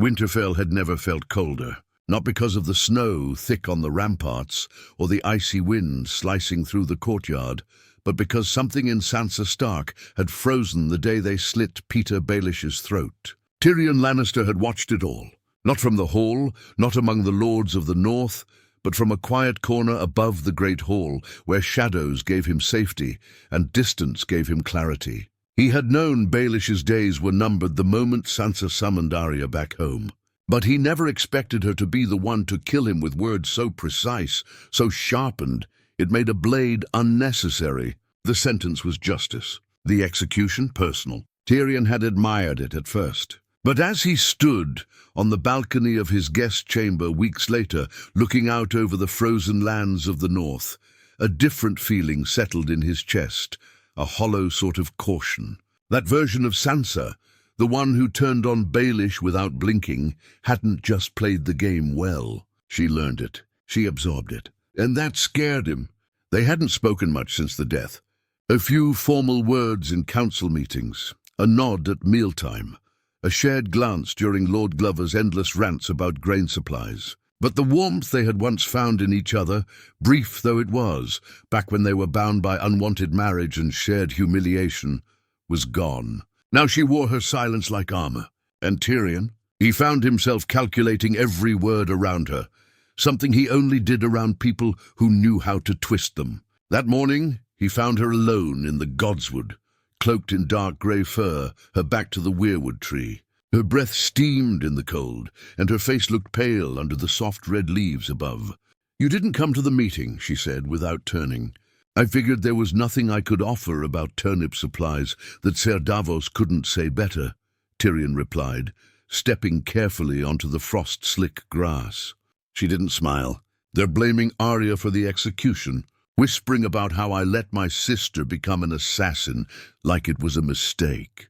Winterfell had never felt colder, not because of the snow thick on the ramparts or the icy wind slicing through the courtyard, but because something in Sansa Stark had frozen the day they slit Peter Baelish's throat. Tyrion Lannister had watched it all, not from the hall, not among the lords of the north, but from a quiet corner above the great hall, where shadows gave him safety and distance gave him clarity. He had known Baelish's days were numbered the moment Sansa summoned Arya back home. But he never expected her to be the one to kill him with words so precise, so sharpened, it made a blade unnecessary. The sentence was justice, the execution personal. Tyrion had admired it at first. But as he stood on the balcony of his guest chamber weeks later, looking out over the frozen lands of the north, a different feeling settled in his chest, a hollow sort of caution. That version of Sansa, the one who turned on Baelish without blinking, hadn't just played the game well. She learned it. She absorbed it. And that scared him. They hadn't spoken much since the death. A few formal words in council meetings, a nod at mealtime, a shared glance during Lord Glover's endless rants about grain supplies. But the warmth they had once found in each other, brief though it was, back when they were bound by unwanted marriage and shared humiliation, was gone. Now she wore her silence like armor. And Tyrion? He found himself calculating every word around her, something he only did around people who knew how to twist them. That morning, he found her alone in the godswood, cloaked in dark grey fur, her back to the weirwood tree. Her breath steamed in the cold, and her face looked pale under the soft red leaves above. "You didn't come to the meeting," she said, without turning. "I figured there was nothing I could offer about turnip supplies that Ser Davos couldn't say better," Tyrion replied, stepping carefully onto the frost-slick grass. She didn't smile. "They're blaming Arya for the execution, whispering about how I let my sister become an assassin, like it was a mistake.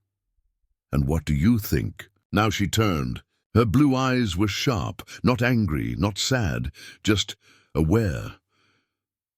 And what do you think?" Now she turned. Her blue eyes were sharp, not angry, not sad, just aware.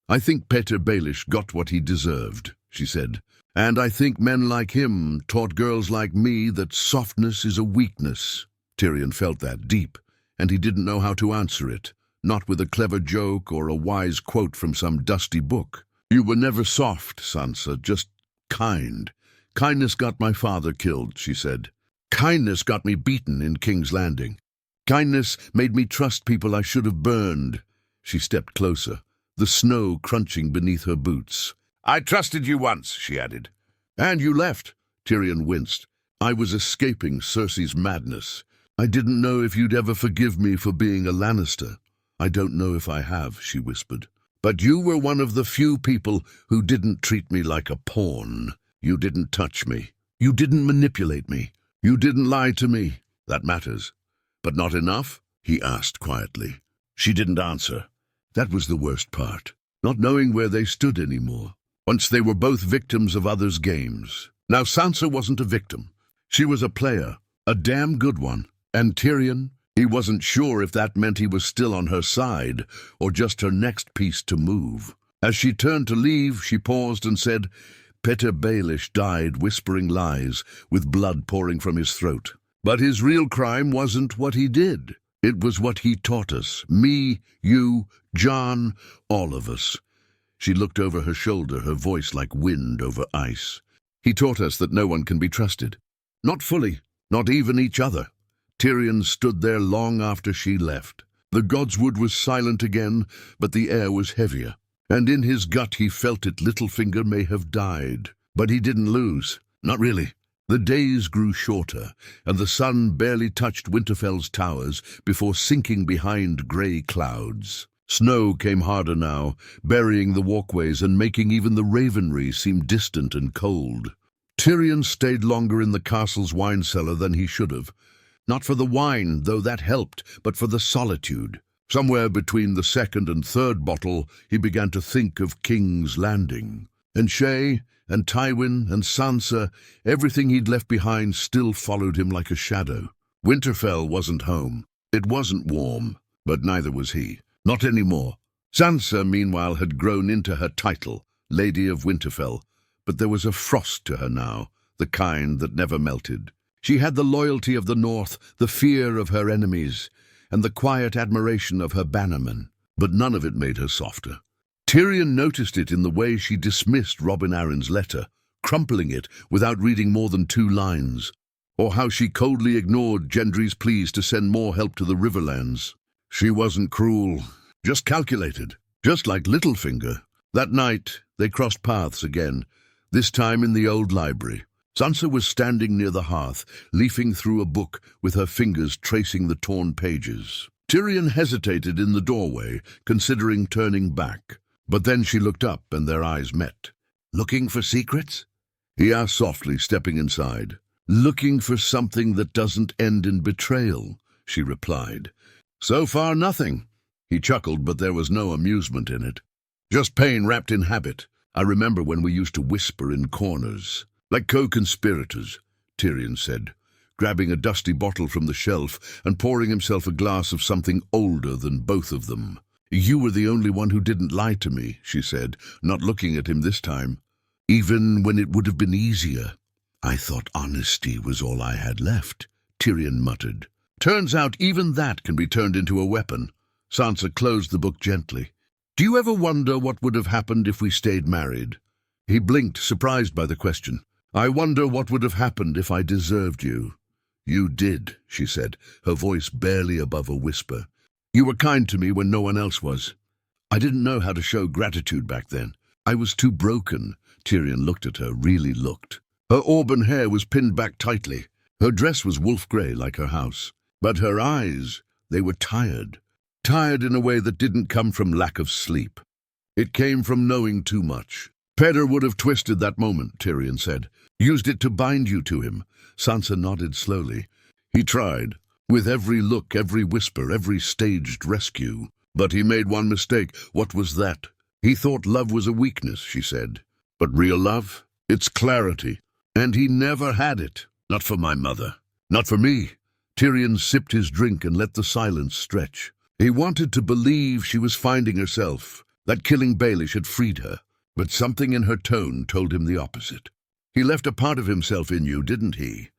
"I think Peter Baelish got what he deserved," she said. "And I think men like him taught girls like me that softness is a weakness." Tyrion felt that deep, and he didn't know how to answer it, not with a clever joke or a wise quote from some dusty book. "You were never soft, Sansa, just kind. Kindness got my father killed," she said. "Kindness got me beaten in King's Landing. Kindness made me trust people I should have burned." She stepped closer, the snow crunching beneath her boots. "I trusted you once," she added. "And you left." Tyrion winced. "I was escaping Cersei's madness. I didn't know if you'd ever forgive me for being a Lannister." "I don't know if I have," she whispered. "But you were one of the few people who didn't treat me like a pawn. You didn't touch me. You didn't manipulate me. You didn't lie to me. That matters." "But not enough?" he asked quietly. She didn't answer. That was the worst part, not knowing where they stood anymore. Once they were both victims of others' games. Now Sansa wasn't a victim. She was a player, a damn good one. And Tyrion, he wasn't sure if that meant he was still on her side, or just her next piece to move. As she turned to leave, she paused and said, "Peter Baelish died whispering lies, with blood pouring from his throat. But his real crime wasn't what he did. It was what he taught us. Me, you, Jon, all of us." She looked over her shoulder, her voice like wind over ice. "He taught us that no one can be trusted. Not fully, not even each other." Tyrion stood there long after she left. The godswood was silent again, but the air was heavier. And in his gut he felt it. Littlefinger may have died. But he didn't lose. Not really. The days grew shorter, and the sun barely touched Winterfell's towers before sinking behind grey clouds. Snow came harder now, burying the walkways and making even the ravenry seem distant and cold. Tyrion stayed longer in the castle's wine cellar than he should have. Not for the wine, though that helped, but for the solitude. Somewhere between the second and third bottle, he began to think of King's Landing. And Shae, and Tywin, and Sansa, everything he'd left behind still followed him like a shadow. Winterfell wasn't home. It wasn't warm, but neither was he. Not anymore. Sansa, meanwhile, had grown into her title, Lady of Winterfell, but there was a frost to her now, the kind that never melted. She had the loyalty of the North, the fear of her enemies, and the quiet admiration of her bannermen, but none of it made her softer. Tyrion noticed it in the way she dismissed Robin Arryn's letter, crumpling it without reading more than 2 lines, or how she coldly ignored Gendry's pleas to send more help to the Riverlands. She wasn't cruel, just calculated, just like Littlefinger. That night, they crossed paths again, this time in the old library. Sansa was standing near the hearth, leafing through a book with her fingers tracing the torn pages. Tyrion hesitated in the doorway, considering turning back. But then she looked up and their eyes met. "Looking for secrets?" he asked softly, stepping inside. "Looking for something that doesn't end in betrayal," she replied. "So far, nothing." He chuckled, but there was no amusement in it. "Just pain wrapped in habit. I remember when we used to whisper in corners. Like co-conspirators," Tyrion said, grabbing a dusty bottle from the shelf and pouring himself a glass of something older than both of them. "You were the only one who didn't lie to me," she said, not looking at him this time. "Even when it would have been easier." "I thought honesty was all I had left," Tyrion muttered. "Turns out even that can be turned into a weapon." Sansa closed the book gently. "Do you ever wonder what would have happened if we stayed married?" He blinked, surprised by the question. "I wonder what would have happened if I deserved you." "You did," she said, her voice barely above a whisper. "You were kind to me when no one else was. I didn't know how to show gratitude back then. I was too broken." Tyrion looked at her, really looked. Her auburn hair was pinned back tightly. Her dress was wolf-grey like her house. But her eyes, they were tired. Tired in a way that didn't come from lack of sleep. It came from knowing too much. "Pedder would have twisted that moment," Tyrion said. "Used it to bind you to him." Sansa nodded slowly. "He tried. With every look, every whisper, every staged rescue. But he made one mistake." "What was that?" "He thought love was a weakness," she said. "But real love? It's clarity. And he never had it. Not for my mother. Not for me." Tyrion sipped his drink and let the silence stretch. He wanted to believe she was finding herself, that killing Baelish had freed her. But something in her tone told him the opposite. "He left a part of himself in you, didn't he?"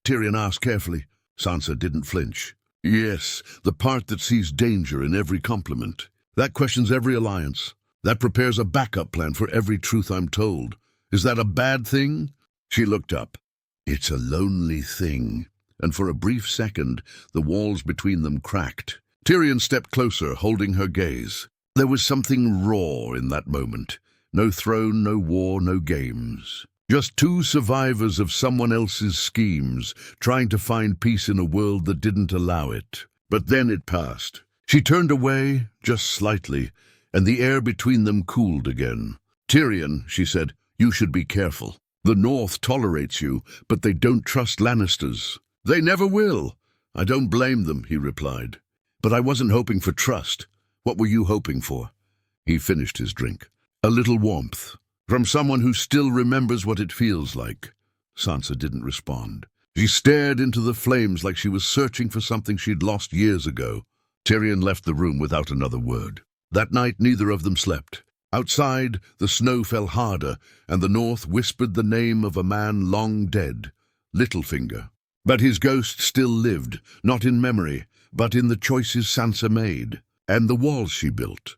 Tyrion asked carefully. Sansa didn't flinch. "Yes, the part that sees danger in every compliment. That questions every alliance. That prepares a backup plan for every truth I'm told. Is that a bad thing?" She looked up. "It's a lonely thing." And for a brief second, the walls between them cracked. Tyrion stepped closer, holding her gaze. There was something raw in that moment. No throne, no war, no games. Just 2 survivors of someone else's schemes, trying to find peace in a world that didn't allow it. But then it passed. She turned away, just slightly, and the air between them cooled again. "Tyrion," she said, "you should be careful. The North tolerates you, but they don't trust Lannisters. They never will." "I don't blame them," he replied. "But I wasn't hoping for trust." "What were you hoping for?" He finished his drink. "A little warmth. From someone who still remembers what it feels like." Sansa didn't respond. She stared into the flames like she was searching for something she'd lost years ago. Tyrion left the room without another word. That night neither of them slept. Outside, the snow fell harder, and the North whispered the name of a man long dead, Littlefinger. But his ghost still lived, not in memory, but in the choices Sansa made, and the walls she built.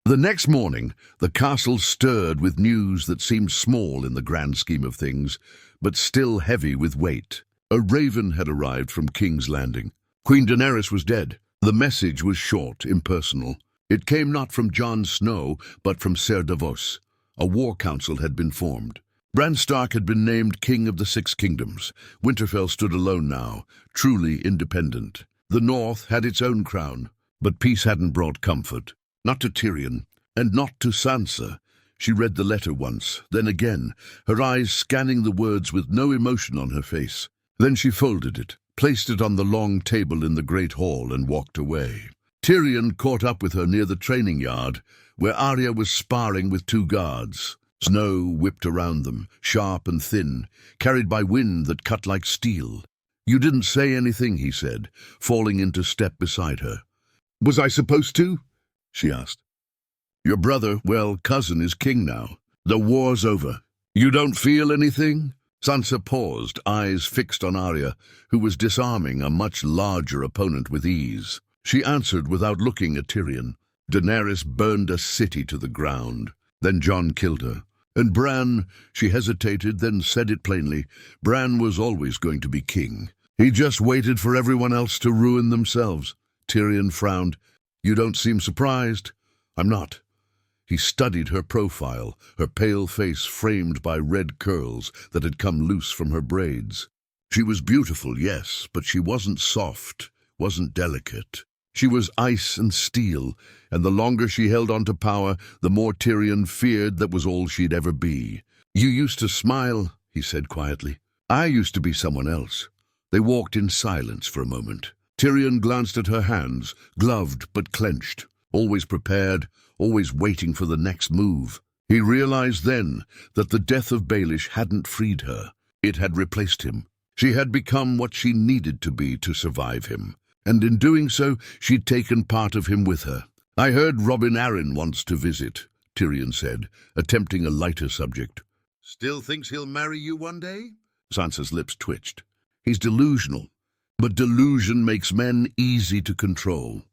The next morning, the castle stirred with news that seemed small in the grand scheme of things, but still heavy with weight. A raven had arrived from King's Landing. Queen Daenerys was dead. The message was short, impersonal. It came not from Jon Snow, but from Ser Davos. A war council had been formed. Bran Stark had been named King of the 6 Kingdoms. Winterfell stood alone now, truly independent. The North had its own crown, but peace hadn't brought comfort. Not to Tyrion, and not to Sansa. She read the letter once, then again, her eyes scanning the words with no emotion on her face. Then she folded it, placed it on the long table in the great hall, and walked away. Tyrion caught up with her near the training yard, where Arya was sparring with 2 guards. Snow whipped around them, sharp and thin, carried by wind that cut like steel. "You didn't say anything," he said, falling into step beside her. "Was I supposed to?" she asked. "Your brother, well, cousin, is king now. The war's over. You don't feel anything?" Sansa paused, eyes fixed on Arya, who was disarming a much larger opponent with ease. She answered without looking at Tyrion. Daenerys burned a city to the ground. Then Jon killed her. And Bran, she hesitated, then said it plainly, Bran was always going to be king. He just waited for everyone else to ruin themselves. Tyrion frowned. You don't seem surprised. I'm not. He studied her profile, her pale face framed by red curls that had come loose from her braids. She was beautiful, yes, but she wasn't soft, wasn't delicate. She was ice and steel, and the longer she held on to power, the more Tyrion feared that was all she'd ever be. You used to smile, he said quietly. I used to be someone else. They walked in silence for a moment. Tyrion glanced at her hands, gloved but clenched, always prepared, always waiting for the next move. He realized then that the death of Baelish hadn't freed her. It had replaced him. She had become what she needed to be to survive him. And in doing so, she'd taken part of him with her. I heard Robin Arryn wants to visit, Tyrion said, attempting a lighter subject. Still thinks he'll marry you one day? Sansa's lips twitched. He's delusional, but delusion makes men easy to control.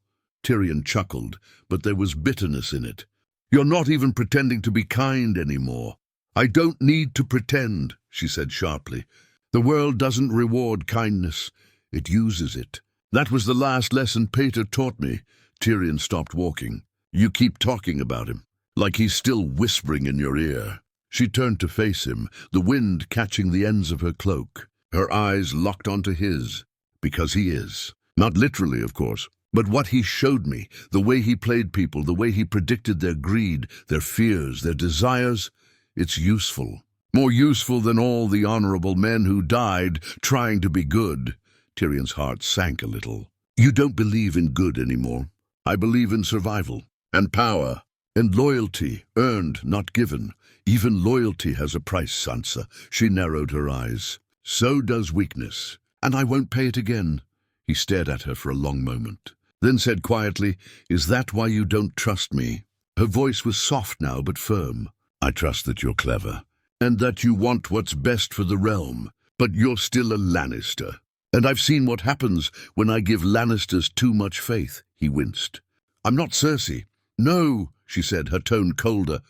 Tyrion chuckled, but there was bitterness in it. You're not even pretending to be kind anymore. I don't need to pretend, she said sharply. The world doesn't reward kindness. It uses it. That was the last lesson Pater taught me. Tyrion stopped walking. You keep talking about him, like he's still whispering in your ear. She turned to face him, the wind catching the ends of her cloak. Her eyes locked onto his, because he is. Not literally, of course, but what he showed me, the way he played people, the way he predicted their greed, their fears, their desires, it's useful. More useful than all the honorable men who died trying to be good. Tyrion's heart sank a little. You don't believe in good anymore. I believe in survival, and power, and loyalty, earned, not given. Even loyalty has a price, Sansa. She narrowed her eyes. So does weakness, and I won't pay it again. He stared at her for a long moment, then said quietly, Is that why you don't trust me? Her voice was soft now, but firm. I trust that you're clever, and that you want what's best for the realm, but you're still a Lannister. And I've seen what happens when I give Lannisters too much faith, he winced. I'm not Cersei. No, she said, her tone colder.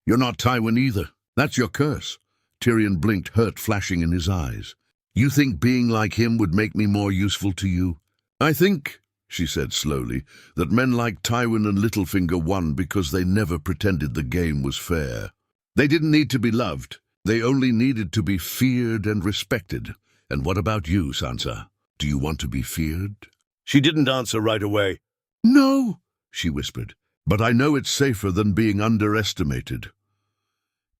You're not Tywin either. That's your curse. Tyrion blinked, hurt flashing in his eyes. You think being like him would make me more useful to you? I think, she said slowly, that men like Tywin and Littlefinger won because they never pretended the game was fair. They didn't need to be loved. They only needed to be feared and respected. And what about you, Sansa? Do you want to be feared? She didn't answer right away. No, she whispered, but I know it's safer than being underestimated.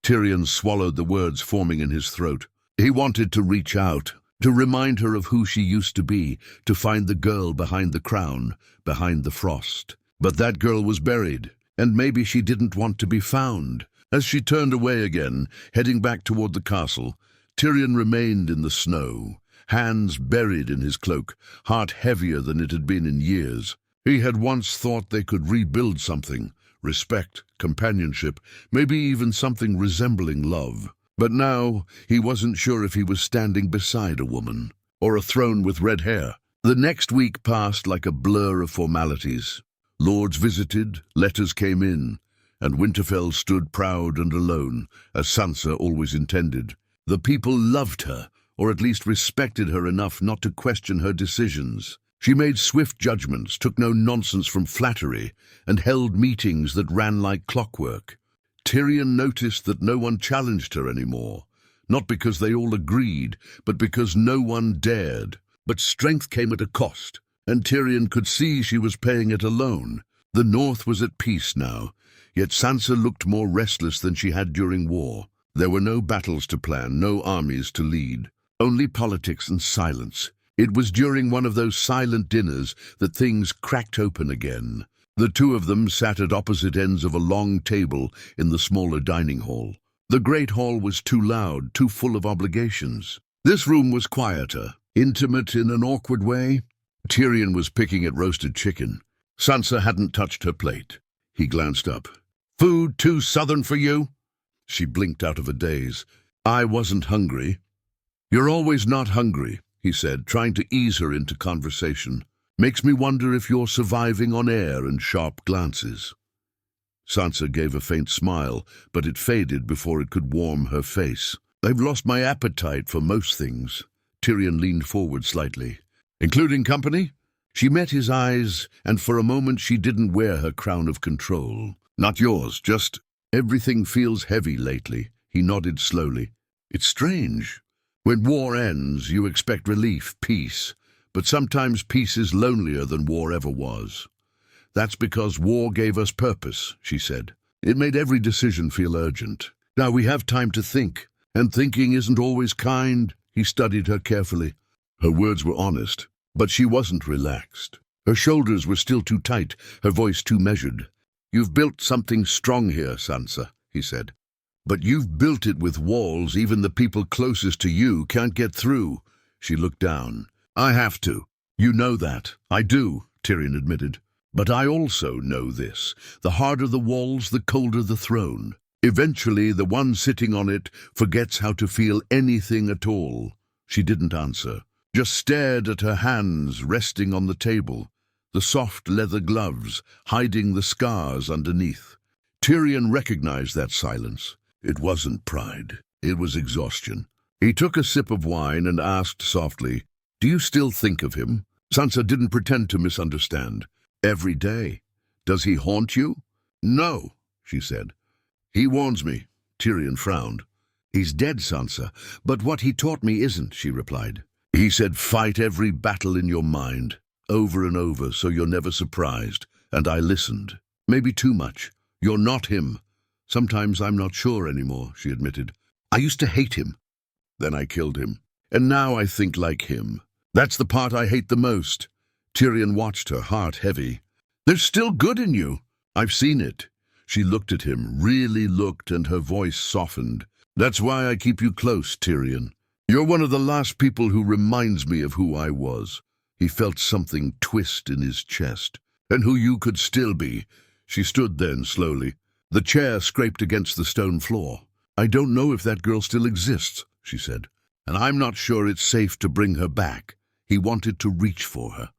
Tyrion swallowed the words forming in his throat. He wanted to reach out, to remind her of who she used to be, to find the girl behind the crown, behind the frost. But that girl was buried, and maybe she didn't want to be found. As she turned away again, heading back toward the castle, Tyrion remained in the snow, hands buried in his cloak, heart heavier than it had been in years. He had once thought they could rebuild something, respect, companionship, maybe even something resembling love. But now he wasn't sure if he was standing beside a woman, or a throne with red hair. The next week passed like a blur of formalities. Lords visited, letters came in, and Winterfell stood proud and alone, as Sansa always intended. The people loved her, or at least respected her enough not to question her decisions. She made swift judgments, took no nonsense from flattery, and held meetings that ran like clockwork. Tyrion noticed that no one challenged her anymore, not because they all agreed, but because no one dared. But strength came at a cost, and Tyrion could see she was paying it alone. The North was at peace now, yet Sansa looked more restless than she had during war. There were no battles to plan, no armies to lead, only politics and silence. It was during one of those silent dinners that things cracked open again. The two of them sat at opposite ends of a long table in the smaller dining hall. The great hall was too loud, too full of obligations. This room was quieter, intimate in an awkward way. Tyrion was picking at roasted chicken. Sansa hadn't touched her plate. He glanced up. Food too southern for you? She blinked out of a daze. I wasn't hungry. "You're always not hungry," he said, trying to ease her into conversation. "Makes me wonder if you're surviving on air and sharp glances." Sansa gave a faint smile, but it faded before it could warm her face. "I've lost my appetite for most things." Tyrion leaned forward slightly. "Including company?" She met his eyes, and for a moment she didn't wear her crown of control. "Not yours, just everything feels heavy lately." He nodded slowly. "It's strange. When war ends, you expect relief, peace. But sometimes peace is lonelier than war ever was. That's because war gave us purpose," she said. "It made every decision feel urgent. Now we have time to think, and thinking isn't always kind." He studied her carefully. Her words were honest, but she wasn't relaxed. Her shoulders were still too tight, her voice too measured. "You've built something strong here, Sansa," he said. "But you've built it with walls even the people closest to you can't get through." She looked down. "I have to. You know that." "I do," Tyrion admitted. "But I also know this. The harder the walls, the colder the throne. Eventually, the one sitting on it forgets how to feel anything at all." She didn't answer, just stared at her hands resting on the table, the soft leather gloves hiding the scars underneath. Tyrion recognized that silence. It wasn't pride. It was exhaustion. He took a sip of wine and asked softly, "Do you still think of him?" Sansa didn't pretend to misunderstand. "Every day. Does he haunt you?" "No," she said. "He warns me." Tyrion frowned. "He's dead, Sansa, but what he taught me isn't," she replied. "He said, fight every battle in your mind, over and over, so you're never surprised. And I listened. Maybe too much. You're not him." "Sometimes I'm not sure anymore," she admitted. "I used to hate him. Then I killed him. And now I think like him. That's the part I hate the most." Tyrion watched her, heart heavy. "There's still good in you. I've seen it." She looked at him, really looked, and her voice softened. "That's why I keep you close, Tyrion. You're one of the last people who reminds me of who I was." He felt something twist in his chest. "And who you could still be." She stood then, slowly. The chair scraped against the stone floor. "I don't know if that girl still exists," she said. "And I'm not sure it's safe to bring her back." He wanted to reach for her,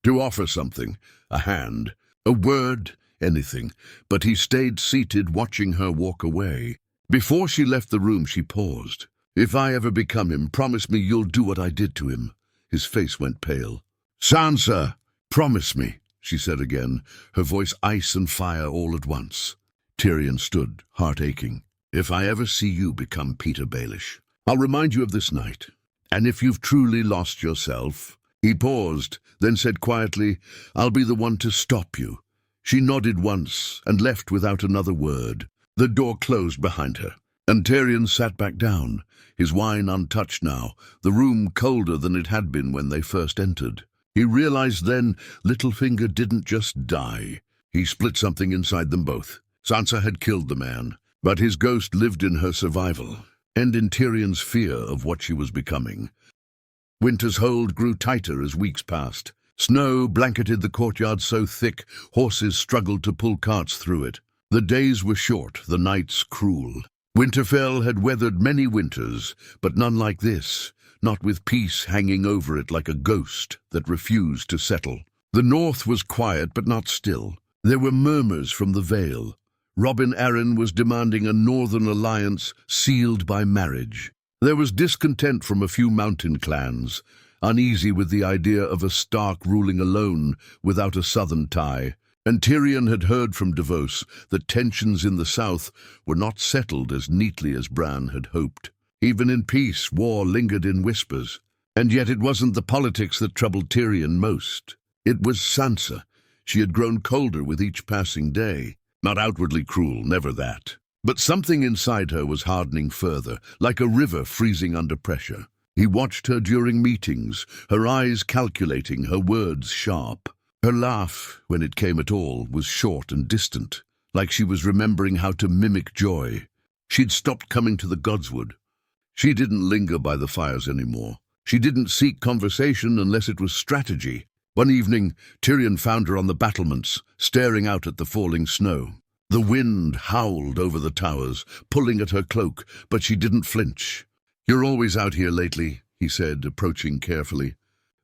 to offer something, a hand, a word, anything, but he stayed seated watching her walk away. Before she left the room, she paused. "If I ever become him, promise me you'll do what I did to him." His face went pale. "Sansa, promise me," she said again, her voice ice and fire all at once. Tyrion stood, heart aching. "If I ever see you become Peter Baelish, I'll remind you of this night. And if you've truly lost yourself—" He paused, then said quietly, "I'll be the one to stop you." She nodded once and left without another word. The door closed behind her, and Tyrion sat back down, his wine untouched now, the room colder than it had been when they first entered. He realized then Littlefinger didn't just die. He split something inside them both. Sansa had killed the man, but his ghost lived in her survival, and in Tyrion's fear of what she was becoming. Winter's hold grew tighter as weeks passed. Snow blanketed the courtyard so thick horses struggled to pull carts through it. The days were short, the nights cruel. Winterfell had weathered many winters, but none like this, not with peace hanging over it like a ghost that refused to settle. The north was quiet but not still. There were murmurs from the Vale. Robin Arryn was demanding a northern alliance sealed by marriage. There was discontent from a few mountain clans, uneasy with the idea of a Stark ruling alone without a southern tie. And Tyrion had heard from Davos that tensions in the south were not settled as neatly as Bran had hoped. Even in peace, war lingered in whispers. And yet it wasn't the politics that troubled Tyrion most. It was Sansa. She had grown colder with each passing day. Not outwardly cruel, never that. But something inside her was hardening further, like a river freezing under pressure. He watched her during meetings, her eyes calculating, her words sharp. Her laugh, when it came at all, was short and distant, like she was remembering how to mimic joy. She'd stopped coming to the Godswood. She didn't linger by the fires anymore. She didn't seek conversation unless it was strategy. One evening, Tyrion found her on the battlements, staring out at the falling snow. The wind howled over the towers, pulling at her cloak, but she didn't flinch. "You're always out here lately," he said, approaching carefully.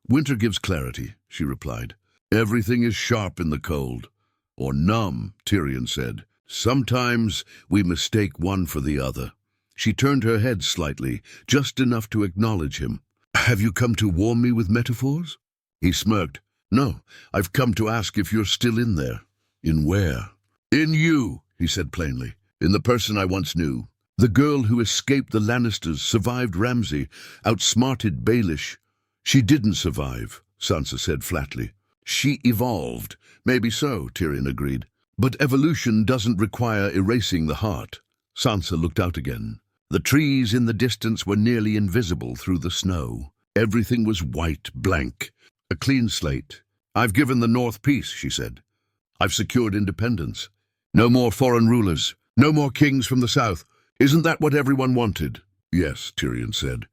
Winter gives clarity, she replied. Everything is sharp in the cold. Or numb, Tyrion said. Sometimes we mistake one for the other. She turned her head slightly, just enough to acknowledge him. Have you come to warm me with metaphors? He smirked. No, I've come to ask if you're still in there. In where? In you, he said plainly. In the person I once knew. The girl who escaped the Lannisters, survived Ramsay, outsmarted Baelish. She didn't survive, Sansa said flatly. She evolved. Maybe so, Tyrion agreed. But evolution doesn't require erasing the heart. Sansa looked out again. The trees in the distance were nearly invisible through the snow. Everything was white, blank. A clean slate. I've given the North peace, she said. I've secured independence. No more foreign rulers. No more kings from the south. Isn't that what everyone wanted? Yes, Tyrion said.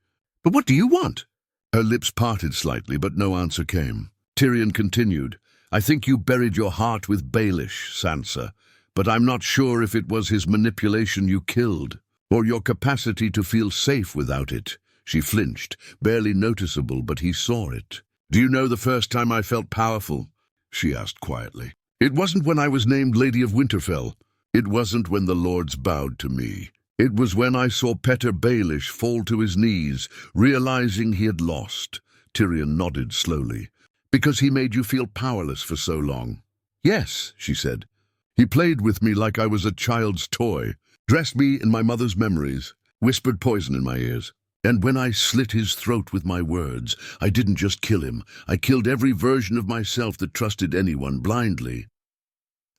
But what do you want? Her lips parted slightly, but no answer came. Tyrion continued. I think you buried your heart with Baelish, Sansa, but I'm not sure if it was his manipulation you killed, or your capacity to feel safe without it. She flinched, barely noticeable, but he saw it. Do you know the first time I felt powerful? She asked quietly. It wasn't when I was named Lady of Winterfell. It wasn't when the lords bowed to me. It was when I saw Petyr Baelish fall to his knees, realizing he had lost. Tyrion nodded slowly. Because he made you feel powerless for so long. Yes, she said. He played with me like I was a child's toy, dressed me in my mother's memories, whispered poison in my ears. And when I slit his throat with my words, I didn't just kill him. I killed every version of myself that trusted anyone blindly.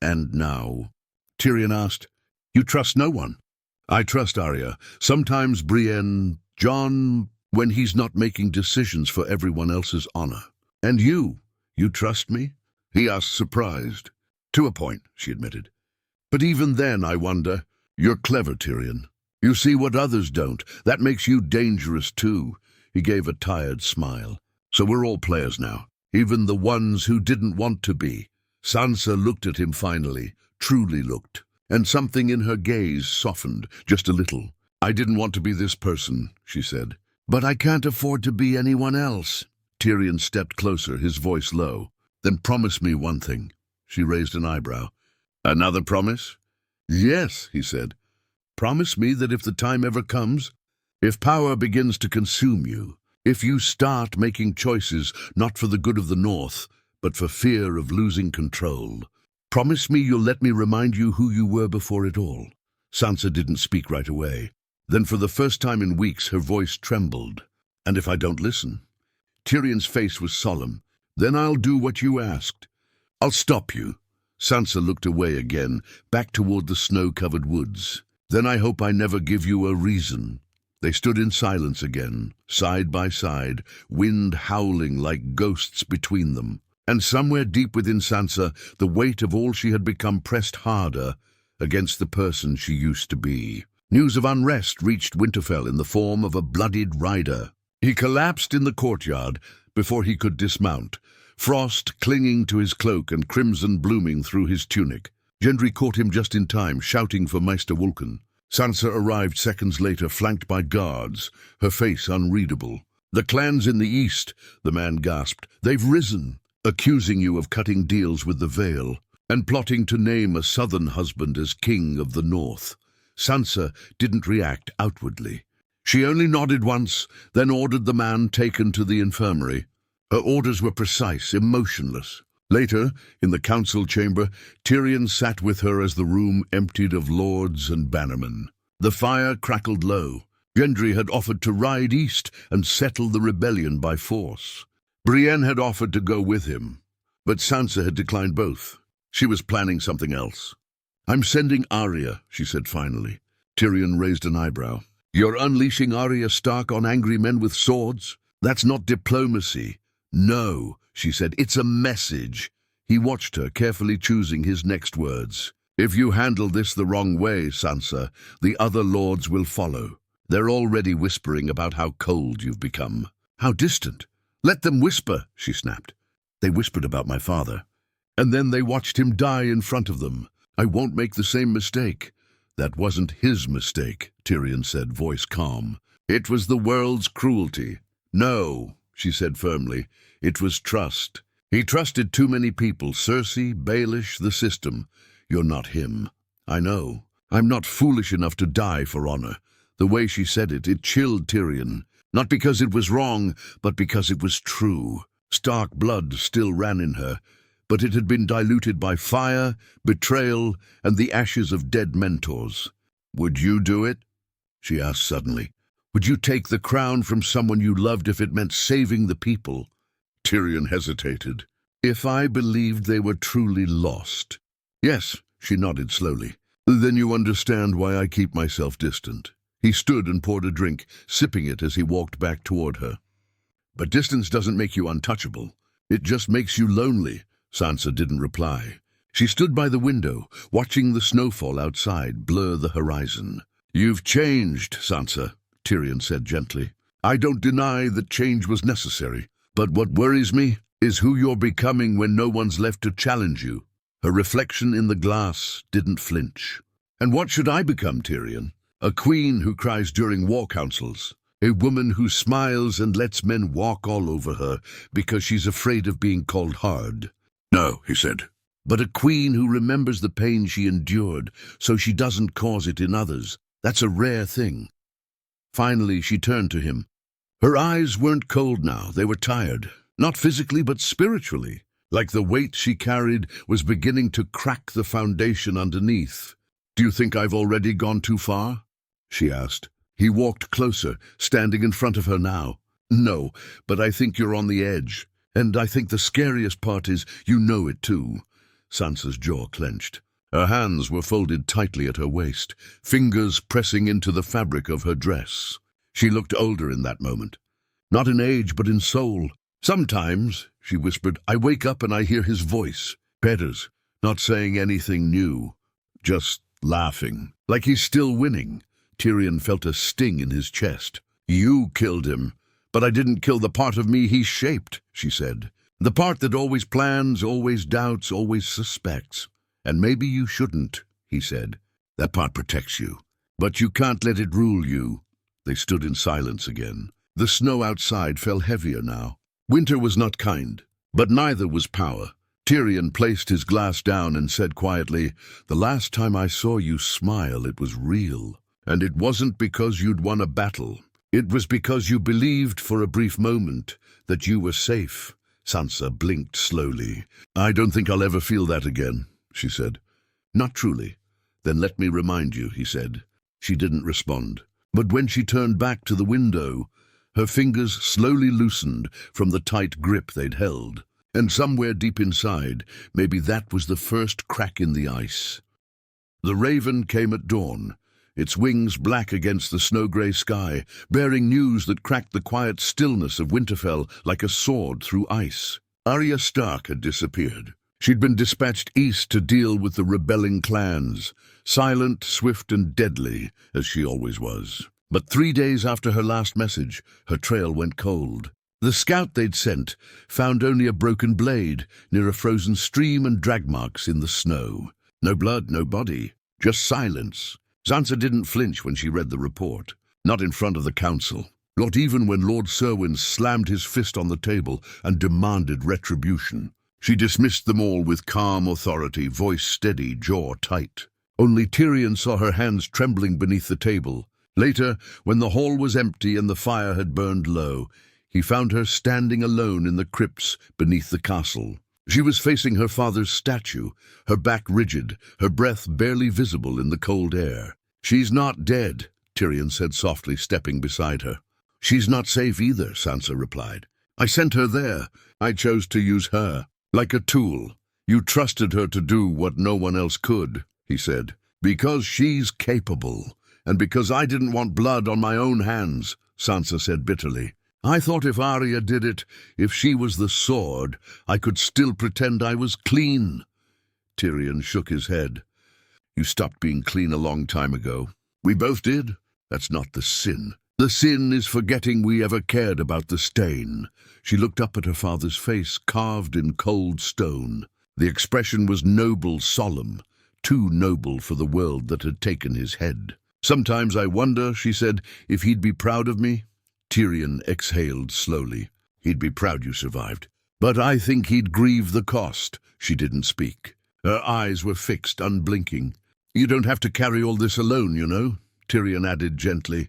And now? Tyrion asked. You trust no one? I trust Arya. Sometimes Brienne, Jon, when he's not making decisions for everyone else's honor. And you trust me? He asked, surprised. To a point, she admitted. But even then, I wonder. You're clever, Tyrion. You see what others don't. That makes you dangerous, too. He gave a tired smile. So we're all players now, even the ones who didn't want to be. Sansa looked at him finally, truly looked, and something in her gaze softened, just a little. I didn't want to be this person, she said. But I can't afford to be anyone else. Tyrion stepped closer, his voice low. Then promise me one thing. She raised an eyebrow. Another promise? Yes, he said. Promise me that if the time ever comes, if power begins to consume you, if you start making choices not for the good of the North, but for fear of losing control, promise me you'll let me remind you who you were before it all. Sansa didn't speak right away. Then for the first time in weeks, her voice trembled. And if I don't listen? Tyrion's face was solemn. Then I'll do what you asked. I'll stop you. Sansa looked away again, back toward the snow-covered woods. Then I hope I never give you a reason. They stood in silence again, side by side, wind howling like ghosts between them. And somewhere deep within Sansa, the weight of all she had become pressed harder against the person she used to be. News of unrest reached Winterfell in the form of a bloodied rider. He collapsed in the courtyard before he could dismount, frost clinging to his cloak and crimson blooming through his tunic. Gendry caught him just in time, shouting for Maester Wulken. Sansa arrived seconds later, flanked by guards, her face unreadable. The clans in the east, the man gasped. They've risen, accusing you of cutting deals with the Vale, and plotting to name a southern husband as king of the north. Sansa didn't react outwardly. She only nodded once, then ordered the man taken to the infirmary. Her orders were precise, emotionless. Later, in the council chamber, Tyrion sat with her as the room emptied of lords and bannermen. The fire crackled low. Gendry had offered to ride east and settle the rebellion by force. Brienne had offered to go with him, but Sansa had declined both. She was planning something else. I'm sending Arya, she said finally. Tyrion raised an eyebrow. You're unleashing Arya Stark on angry men with swords? That's not diplomacy. No, she said, it's a message. He watched her, carefully choosing his next words. If you handle this the wrong way, Sansa, the other lords will follow. They're already whispering about how cold you've become. How distant. Let them whisper, she snapped. They whispered about my father. And then they watched him die in front of them. I won't make the same mistake. That wasn't his mistake, Tyrion said, voice calm. It was the world's cruelty. No, she said firmly. It was trust. He trusted too many people, Cersei, Baelish, the system. You're not him. I know. I'm not foolish enough to die for honor. The way she said it, it chilled Tyrion. Not because it was wrong, but because it was true. Stark blood still ran in her, but it had been diluted by fire, betrayal, and the ashes of dead mentors. Would you do it? She asked suddenly. Would you take the crown from someone you loved if it meant saving the people? Tyrion hesitated. If I believed they were truly lost. Yes, she nodded slowly. Then you understand why I keep myself distant. He stood and poured a drink, sipping it as he walked back toward her. But distance doesn't make you untouchable. It just makes you lonely. Sansa didn't reply. She stood by the window, watching the snowfall outside blur the horizon. You've changed, Sansa, Tyrion said gently. I don't deny that change was necessary, but what worries me is who you're becoming when no one's left to challenge you. Her reflection in the glass didn't flinch. And what should I become, Tyrion? A queen who cries during war councils. A woman who smiles and lets men walk all over her because she's afraid of being called hard. No, he said. But a queen who remembers the pain she endured so she doesn't cause it in others. That's a rare thing. Finally, she turned to him. Her eyes weren't cold now. They were tired. Not physically, but spiritually. Like the weight she carried was beginning to crack the foundation underneath. Do you think I've already gone too far? She asked. He walked closer, standing in front of her now. No, but I think you're on the edge. And I think the scariest part is you know it too. Sansa's jaw clenched. Her hands were folded tightly at her waist, fingers pressing into the fabric of her dress. She looked older in that moment. Not in age, but in soul. Sometimes, she whispered, I wake up and I hear his voice. Beddoes, not saying anything new. Just laughing. Like he's still winning. Tyrion felt a sting in his chest. You killed him. But I didn't kill the part of me he shaped, she said. The part that always plans, always doubts, always suspects. And maybe you shouldn't, he said. That part protects you. But you can't let it rule you. They stood in silence again. The snow outside fell heavier now. Winter was not kind, but neither was power. Tyrion placed his glass down and said quietly, The last time I saw you smile, it was real. And it wasn't because you'd won a battle. It was because you believed for a brief moment that you were safe. Sansa blinked slowly. I don't think I'll ever feel that again, she said. Not truly. Then let me remind you, he said. She didn't respond. But when she turned back to the window, her fingers slowly loosened from the tight grip they'd held. And somewhere deep inside, maybe that was the first crack in the ice. The raven came at dawn, its wings black against the snow-grey sky, bearing news that cracked the quiet stillness of Winterfell like a sword through ice. Arya Stark had disappeared. She'd been dispatched east to deal with the rebelling clans, silent, swift, and deadly, as she always was. But 3 days after her last message, her trail went cold. The scout they'd sent found only a broken blade near a frozen stream and drag marks in the snow. No blood, no body, just silence. Sansa didn't flinch when she read the report. Not in front of the council. Not even when Lord Serwyn slammed his fist on the table and demanded retribution. She dismissed them all with calm authority, voice steady, jaw tight. Only Tyrion saw her hands trembling beneath the table. Later, when the hall was empty and the fire had burned low, he found her standing alone in the crypts beneath the castle. She was facing her father's statue, her back rigid, her breath barely visible in the cold air. She's not dead, Tyrion said softly, stepping beside her. She's not safe either, Sansa replied. I sent her there. I chose to use her. Like a tool. You trusted her to do what no one else could, he said. Because she's capable. And because I didn't want blood on my own hands, Sansa said bitterly. I thought if Arya did it, if she was the sword, I could still pretend I was clean. Tyrion shook his head. You stopped being clean a long time ago. We both did. That's not the sin. The sin is forgetting we ever cared about the stain. She looked up at her father's face, carved in cold stone. The expression was noble, solemn, too noble for the world that had taken his head. Sometimes I wonder, she said, if he'd be proud of me. Tyrion exhaled slowly. He'd be proud you survived. But I think he'd grieve the cost. She didn't speak. Her eyes were fixed, unblinking. You don't have to carry all this alone, you know, Tyrion added gently.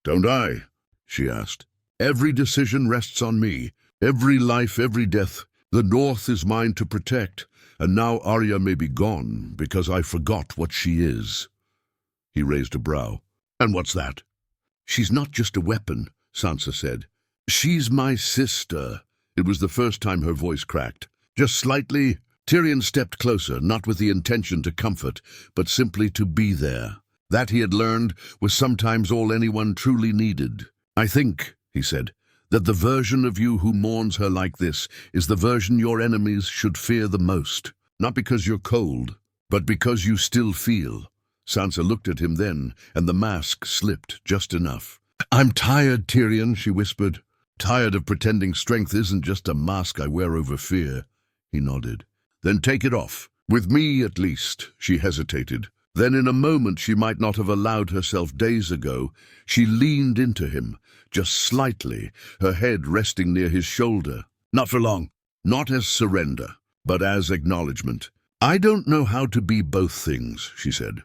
Don't I? She asked. Every decision rests on me. Every life, every death. The North is mine to protect. And now Arya may be gone because I forgot what she is. He raised a brow. And what's that? She's not just a weapon, Sansa said. She's my sister. It was the first time her voice cracked. Just slightly. Tyrion stepped closer, not with the intention to comfort, but simply to be there. That, he had learned, was sometimes all anyone truly needed. I think, he said, that the version of you who mourns her like this is the version your enemies should fear the most. Not because you're cold, but because you still feel. Sansa looked at him then, and the mask slipped just enough. I'm tired, Tyrion, she whispered. Tired of pretending strength isn't just a mask I wear over fear. He nodded. Then take it off. With me, at least, she hesitated. Then in a moment she might not have allowed herself days ago, she leaned into him, just slightly, her head resting near his shoulder. Not for long. Not as surrender, but as acknowledgement. I don't know how to be both things, she said.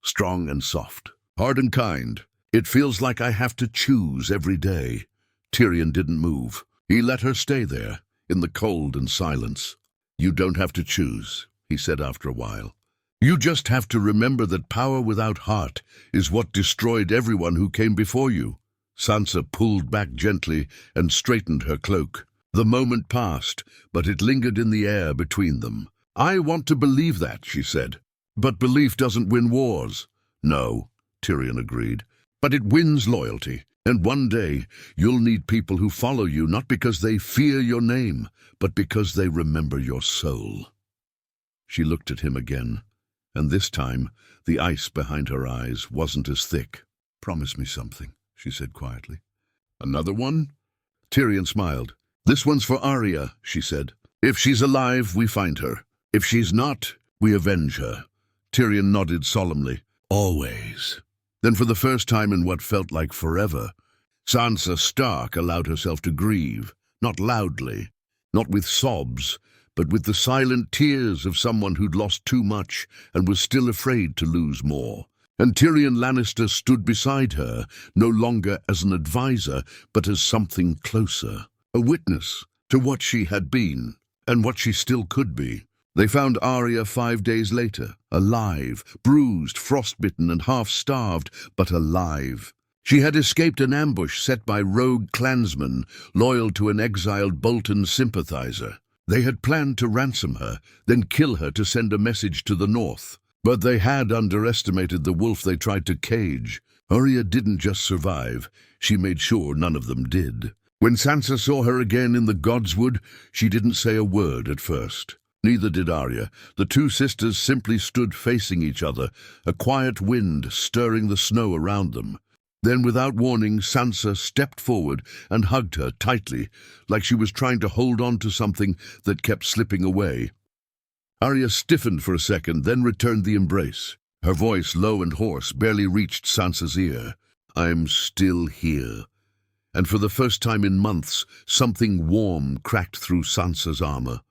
Strong and soft. Hard and kind. It feels like I have to choose every day. Tyrion didn't move. He let her stay there, in the cold and silence. You don't have to choose, he said after a while. You just have to remember that power without heart is what destroyed everyone who came before you. Sansa pulled back gently and straightened her cloak. The moment passed, but it lingered in the air between them. I want to believe that, she said. But belief doesn't win wars. No, Tyrion agreed. But it wins loyalty. And one day, you'll need people who follow you not because they fear your name, but because they remember your soul. She looked at him again, and this time, the ice behind her eyes wasn't as thick. Promise me something, she said quietly. Another one? Tyrion smiled. This one's for Arya, she said. If she's alive, we find her. If she's not, we avenge her. Tyrion nodded solemnly. Always. Then for the first time in what felt like forever, Sansa Stark allowed herself to grieve, not loudly, not with sobs, but with the silent tears of someone who'd lost too much and was still afraid to lose more. And Tyrion Lannister stood beside her, no longer as an advisor, but as something closer, a witness to what she had been and what she still could be. They found Arya 5 days later, alive, bruised, frostbitten, and half-starved, but alive. She had escaped an ambush set by rogue clansmen, loyal to an exiled Bolton sympathizer. They had planned to ransom her, then kill her to send a message to the north. But they had underestimated the wolf they tried to cage. Arya didn't just survive, she made sure none of them did. When Sansa saw her again in the Godswood, she didn't say a word at first. Neither did Arya. The two sisters simply stood facing each other, a quiet wind stirring the snow around them. Then, without warning, Sansa stepped forward and hugged her tightly, like she was trying to hold on to something that kept slipping away. Arya stiffened for a second, then returned the embrace. Her voice, low and hoarse, barely reached Sansa's ear. I'm still here. And for the first time in months, something warm cracked through Sansa's armor.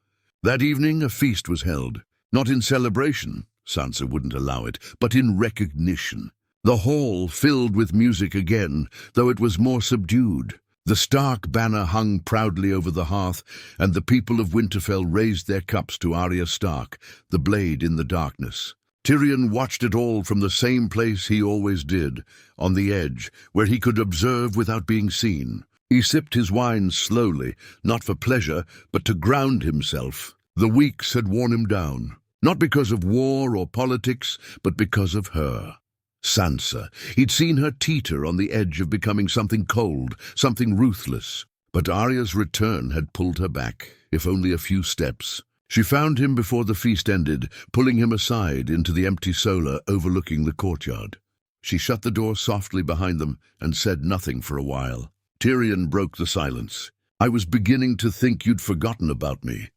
That evening, a feast was held. Not in celebration, Sansa wouldn't allow it, but in recognition. The hall filled with music again, though it was more subdued. The Stark banner hung proudly over the hearth, and the people of Winterfell raised their cups to Arya Stark, the blade in the darkness. Tyrion watched it all from the same place he always did, on the edge, where he could observe without being seen. He sipped his wine slowly, not for pleasure, but to ground himself. The weeks had worn him down, not because of war or politics, but because of her. Sansa. He'd seen her teeter on the edge of becoming something cold, something ruthless. But Arya's return had pulled her back, if only a few steps. She found him before the feast ended, pulling him aside into the empty solar overlooking the courtyard. She shut the door softly behind them and said nothing for a while. Tyrion broke the silence. I was beginning to think you'd forgotten about me.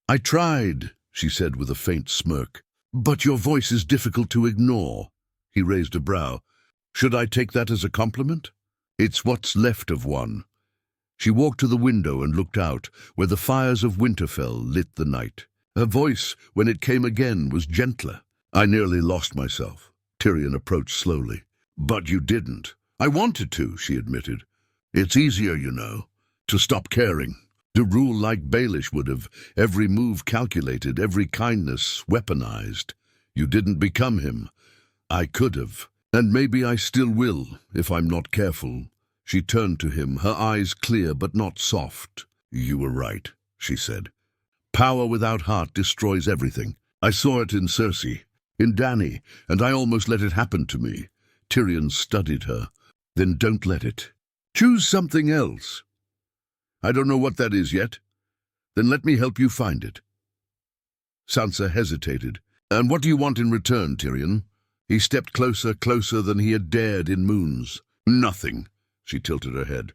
I tried, she said with a faint smirk. But your voice is difficult to ignore. He raised a brow. Should I take that as a compliment? It's what's left of one. She walked to the window and looked out, where the fires of Winterfell lit the night. Her voice, when it came again, was gentler. I nearly lost myself. Tyrion approached slowly. But you didn't. I wanted to, she admitted. It's easier, you know, to stop caring. To rule like Baelish would have, every move calculated, every kindness weaponized. You didn't become him. I could have. And maybe I still will, if I'm not careful. She turned to him, her eyes clear but not soft. You were right, she said. Power without heart destroys everything. I saw it in Cersei, in Dany, and I almost let it happen to me. Tyrion studied her. Then don't let it. Choose something else. I don't know what that is yet. Then let me help you find it. Sansa hesitated. And what do you want in return, Tyrion? He stepped closer than he had dared in moons. Nothing. She tilted her head.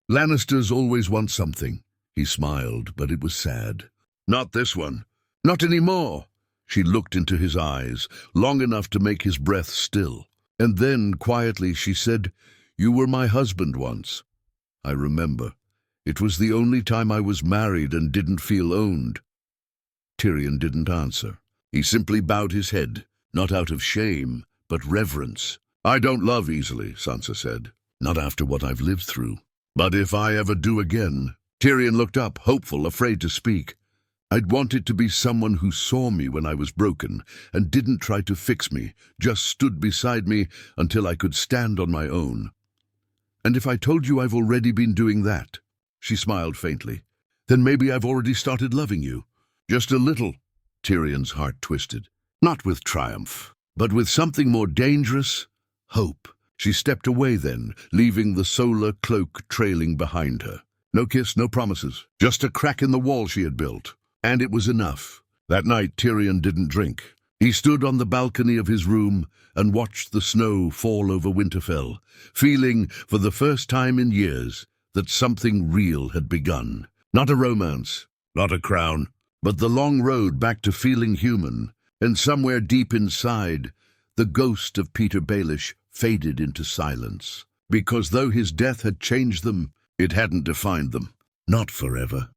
Lannisters always want something. He smiled, but it was sad. Not this one. Not anymore. She looked into his eyes, long enough to make his breath still. And then, quietly, she said, You were my husband once. I remember. It was the only time I was married and didn't feel owned. Tyrion didn't answer. He simply bowed his head, not out of shame, but reverence. I don't love easily, Sansa said. Not after what I've lived through. But if I ever do again. Tyrion looked up, hopeful, afraid to speak. I'd want it to be someone who saw me when I was broken and didn't try to fix me, just stood beside me until I could stand on my own. And if I told you I've already been doing that, she smiled faintly, then maybe I've already started loving you. Just a little. Tyrion's heart twisted. Not with triumph, but with something more dangerous, hope. She stepped away then, leaving the solar cloak trailing behind her. No kiss, no promises, just a crack in the wall she had built. And it was enough. That night Tyrion didn't drink. He stood on the balcony of his room and watched the snow fall over Winterfell, feeling, for the first time in years, that something real had begun. Not a romance, not a crown, but the long road back to feeling human. And somewhere deep inside, the ghost of Peter Baelish faded into silence. Because though his death had changed them, it hadn't defined them. Not forever.